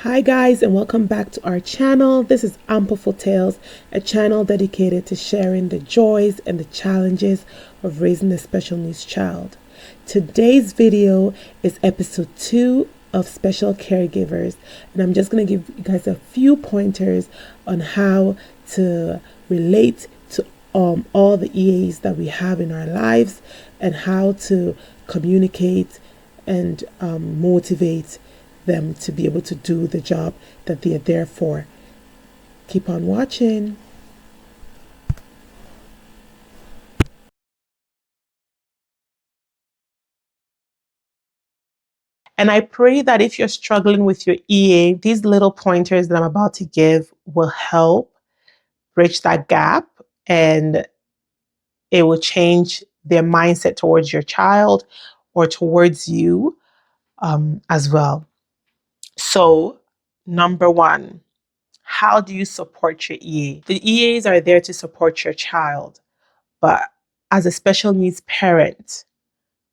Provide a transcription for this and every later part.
Hi guys, and welcome back to our channel. This is Ampliful Tales, a channel dedicated to sharing the joys and the challenges of raising a special needs child. Today's video is episode 2 of Special Caregivers, and I'm just going to give you guys a few pointers on how to relate to all the EAs that we have in our lives and how to communicate and motivate them to be able to do the job that they are there for. Keep on watching. And I pray that if you're struggling with your EA, these little pointers that I'm about to give will help bridge that gap, and it will change their mindset towards your child or towards you as well. So, number one, how do you support your EA? The EAs are there to support your child, but as a special needs parent,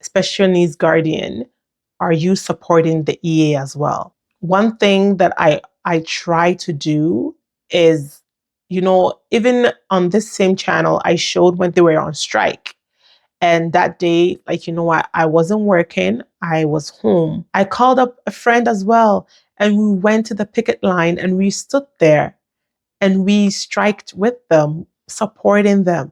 special needs guardian, are you supporting the EA as well? One thing that I try to do is, even on this same channel, I showed when they were on strike. And that day, I wasn't working, I was home. I called up a friend as well, and we went to the picket line and we stood there and we striked with them, supporting them.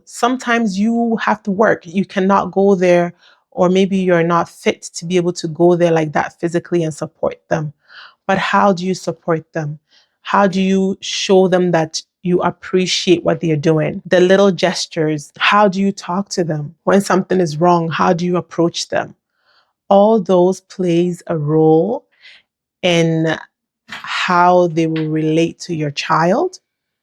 Sometimes you have to work. You cannot go there, or maybe you're not fit to be able to go there like that physically and support them. But how do you support them? How do you show them that you appreciate what they're doing? The little gestures. How do you talk to them? When something is wrong, how do you approach them? All those plays a role in how they will relate to your child,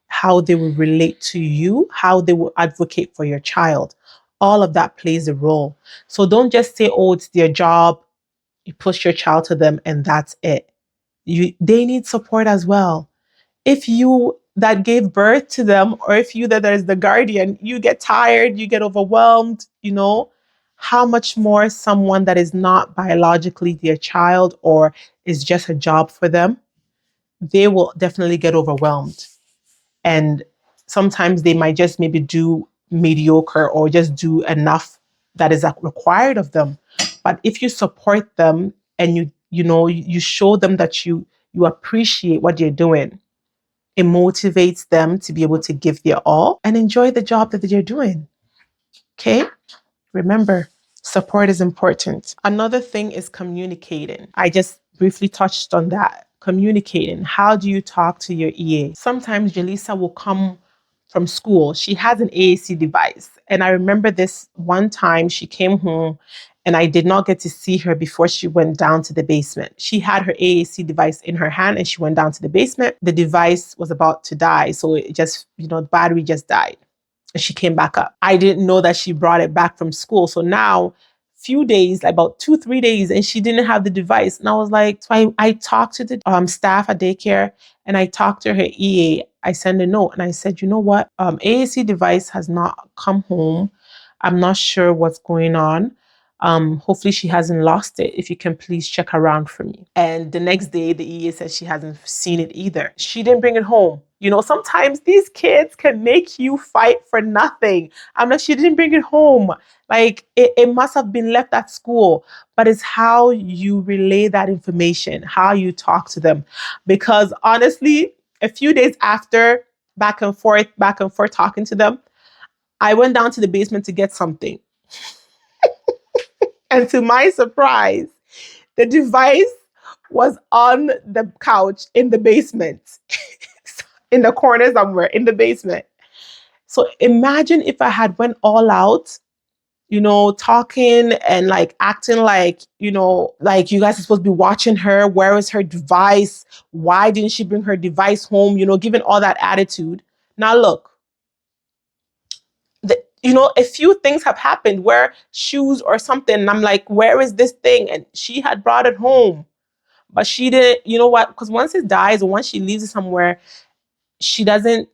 how they will relate to you, how they will advocate for your child. All of that plays a role. So don't just say, oh, it's their job. You push your child to them and that's it. They need support as well. If you that gave birth to them, or if you that is the guardian, you get tired, you get overwhelmed, how much more someone that is not biologically their child or is just a job for them, they will definitely get overwhelmed. And sometimes they might just maybe do mediocre or just do enough that is required of them. But if you support them and you show them that you appreciate what you're doing, it motivates them to be able to give their all and enjoy the job that they're doing. Okay? Remember, support is important. Another thing is communicating. I just briefly touched on that. Communicating. How do you talk to your EA? Sometimes Jaleesa will come from school. She has an AAC device. And I remember this one time she came home and I did not get to see her before she went down to the basement. She had her AAC device in her hand and she went down to the basement. The device was about to die. So it just, the battery just died. And she came back up. I didn't know that she brought it back from school. So now, few days, like about 2-3 days, and she didn't have the device. And I was like, so I talked to the staff at daycare and I talked to her EA. I sent a note and I said, you know what? AAC device has not come home. I'm not sure what's going on. Hopefully she hasn't lost it. If you can please check around for me. And the next day, the EA said she hasn't seen it either. She didn't bring it home. Sometimes these kids can make you fight for nothing. I'm like, she didn't bring it home. Like it must have been left at school. But it's how you relay that information, how you talk to them. Because honestly, a few days after, back and forth talking to them, I went down to the basement to get something. And to my surprise, the device was on the couch in the basement, in the corner somewhere in the basement. So imagine if I had went all out, talking and like acting like, like you guys are supposed to be watching her. Where is her device? Why didn't she bring her device home? Given all that attitude. Now look, a few things have happened where shoes or something, and I'm like, where is this thing? And she had brought it home, but she didn't, you know what? Because once it dies or once she leaves it somewhere, she doesn't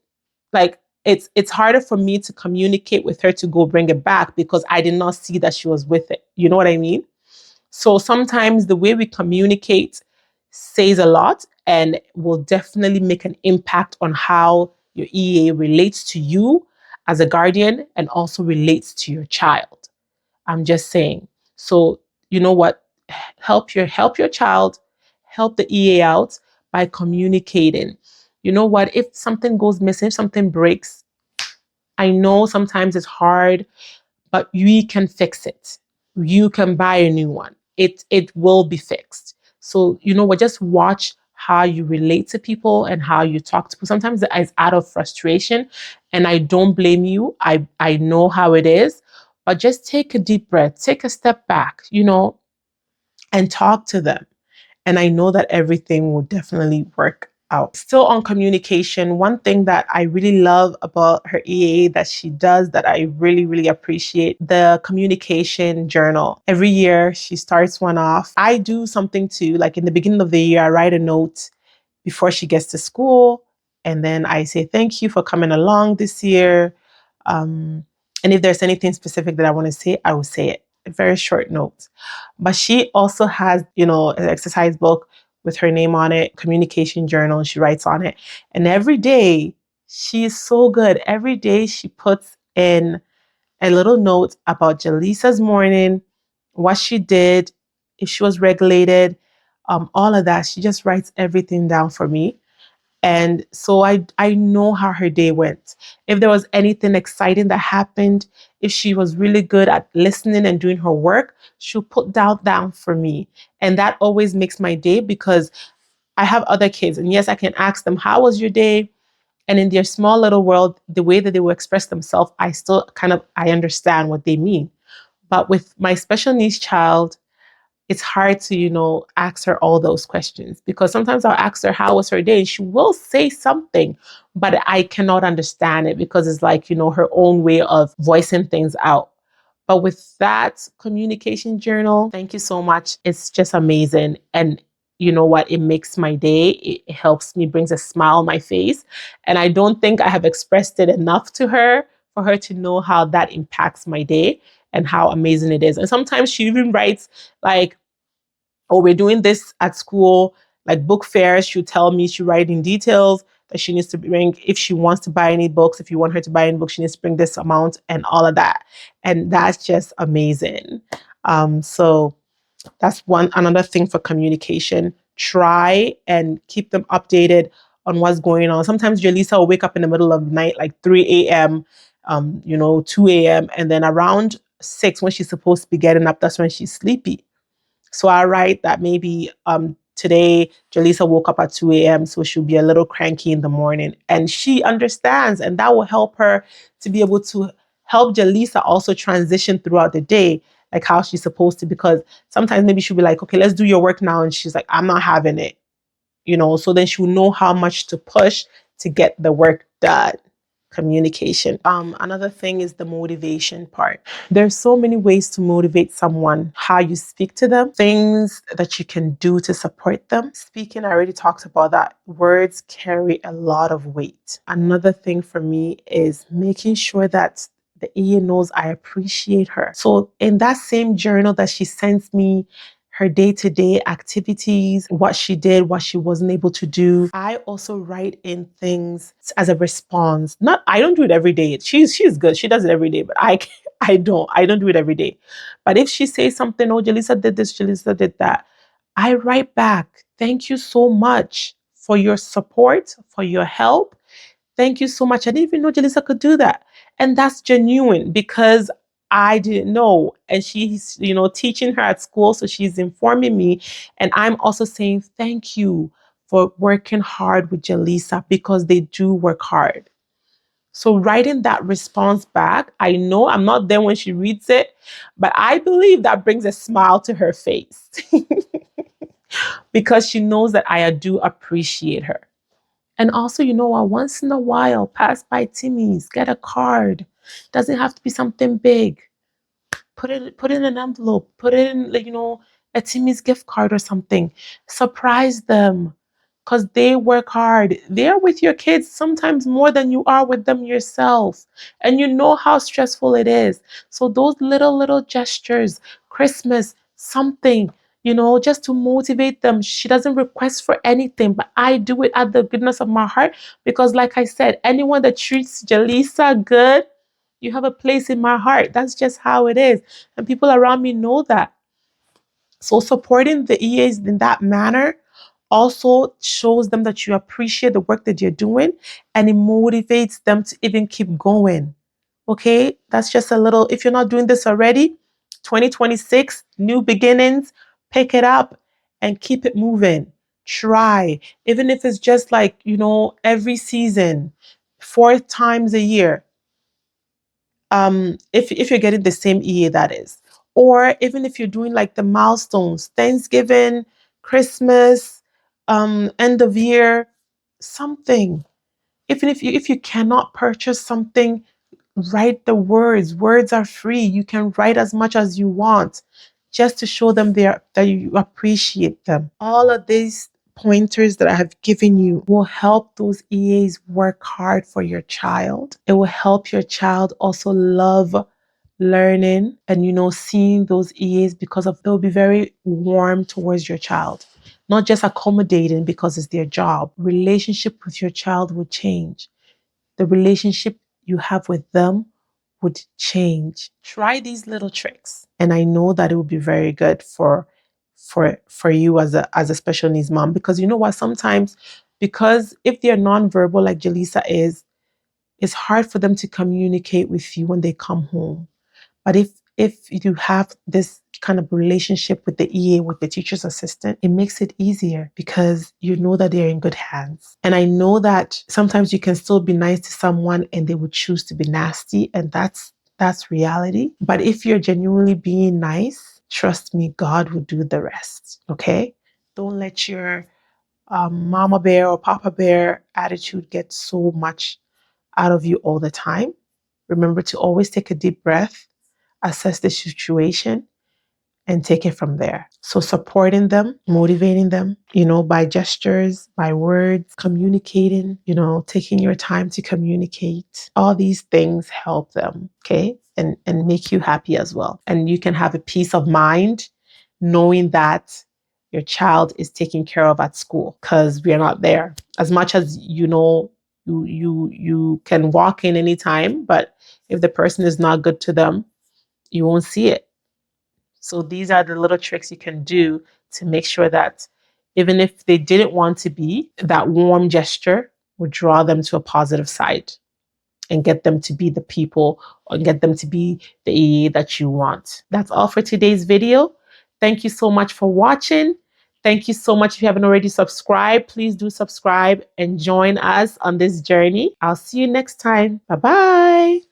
like, it's harder for me to communicate with her to go bring it back because I did not see that she was with it. You know what I mean? So sometimes the way we communicate says a lot and will definitely make an impact on how your EA relates to you as a guardian and also relates to your child. I'm just saying. So, you know what? Help your child, help the EA out by communicating. You know what? If something goes missing, if something breaks, I know sometimes it's hard, but we can fix it. You can buy a new one. It will be fixed. So, you know what, just watch how you relate to people and how you talk to people. Sometimes it's out of frustration, and I don't blame you. I know how it is, but just take a deep breath, take a step back, and talk to them. And I know that everything will definitely work out. Still on communication, one thing that I really love about her EA that she does that I really, really appreciate, the communication journal. Every year she starts one off. I do something too, like in the beginning of the year, I write a note before she gets to school. And then I say, thank you for coming along this year. Um, and if there's anything specific that I want to say, I will say it. A very short note. But she also has, an exercise book with her name on it, communication journal, and she writes on it. And every day, she is so good. Every day she puts in a little note about Jaleesa's morning, what she did, if she was regulated, all of that. She just writes everything down for me. And so I know how her day went. If there was anything exciting that happened, if she was really good at listening and doing her work, she'll put down for me. And that always makes my day because I have other kids. And yes, I can ask them, how was your day? And in their small little world, the way that they will express themselves, I understand what they mean. But with my special needs child, it's hard to, ask her all those questions because sometimes I'll ask her, how was her day? And she will say something, but I cannot understand it because it's like, her own way of voicing things out. But with that communication journal, thank you so much. It's just amazing. And you know what? It makes my day. It helps me, brings a smile on my face. And I don't think I have expressed it enough to her for her to know how that impacts my day and how amazing it is. And sometimes she even writes like, oh, we're doing this at school, like book fairs. She'll tell me, she'll write in details that she needs to bring, if she wants to buy any books, if you want her to buy any books, she needs to bring this amount and all of that. And that's just amazing. So that's another thing for communication. Try and keep them updated on what's going on. Sometimes Jaleesa will wake up in the middle of the night, like 3 a.m., 2 a.m., and then around 6 when she's supposed to be getting up, that's when she's sleepy. So I write that maybe today Jaleesa woke up at 2 a.m. so she'll be a little cranky in the morning. And she understands, and that will help her to be able to help Jaleesa also transition throughout the day, like how she's supposed to. Because sometimes maybe she'll be like, okay, let's do your work now. And she's like, I'm not having it. So then she'll know how much to push to get the work done. Communication. Another thing is the motivation part. There's so many ways to motivate someone, how you speak to them, things that you can do to support them. Speaking, I already talked about that. Words carry a lot of weight. Another thing for me is making sure that the EA knows I appreciate her. So in that same journal that she sends me, her day-to-day activities, what she did, what she wasn't able to do. I also write in things as a response. I don't do it every day. She's good. She does it every day, but I don't do it every day. But if she says something, oh, Jaleesa did this, Jaleesa did that, I write back, thank you so much for your support, for your help. Thank you so much. I didn't even know Jaleesa could do that. And that's genuine because I didn't know. And she's, teaching her at school. So she's informing me. And I'm also saying thank you for working hard with Jaleesa because they do work hard. So writing that response back, I know I'm not there when she reads it, but I believe that brings a smile to her face because she knows that I do appreciate her. And also, what, once in a while, pass by Timmy's, get a card. Doesn't have to be something big. Put it in an envelope. Put it in, a Timmy's gift card or something. Surprise them because they work hard. They're with your kids sometimes more than you are with them yourself. And you know how stressful it is. So those little gestures, Christmas, something, just to motivate them. She doesn't request for anything, but I do it out the goodness of my heart because, like I said, anyone that treats Jaleesa good, you have a place in my heart. That's just how it is. And people around me know that. So supporting the EAs in that manner also shows them that you appreciate the work that you're doing, and it motivates them to even keep going. Okay, that's just a little, if you're not doing this already, 2026, new beginnings, pick it up and keep it moving. Try, even if it's just like, every season, 4 times a year. If you're getting the same EA, that is, or even if you're doing like the milestones, Thanksgiving, Christmas, end of year, something. Even if you cannot purchase something, write the words. Words are free. You can write as much as you want, just to show them that you appreciate them. All of these pointers that I have given you will help those EAs work hard for your child. It will help your child also love learning and seeing those EAs, because of they'll be very warm towards your child, not just accommodating because it's their job. Relationship with your child will change. The relationship you have with them would change. Try these little tricks, and I know that it will be very good for you as a special needs mom, because you know what, sometimes, because if they're nonverbal like Jaleesa is, it's hard for them to communicate with you when they come home. But if you have this kind of relationship with the EA, with the teacher's assistant, it makes it easier because you know that they're in good hands. And I know that sometimes you can still be nice to someone and they would choose to be nasty, and that's reality. But if you're genuinely being nice, trust me, God will do the rest. Okay? Don't let your mama bear or papa bear attitude get so much out of you all the time. Remember to always take a deep breath, assess the situation, and take it from there. So supporting them, motivating them, by gestures, by words, communicating, taking your time to communicate. All these things help them, okay? And make you happy as well. And you can have a peace of mind knowing that your child is taken care of at school, because we are not there. As much as you can walk in anytime, but if the person is not good to them, you won't see it. So these are the little tricks you can do to make sure that even if they didn't want to be, that warm gesture would draw them to a positive side and get them to be the people, or get them to be the EA that you want. That's all for today's video. Thank you so much for watching. Thank you so much. If you haven't already subscribed, please do subscribe and join us on this journey. I'll see you next time. Bye-bye.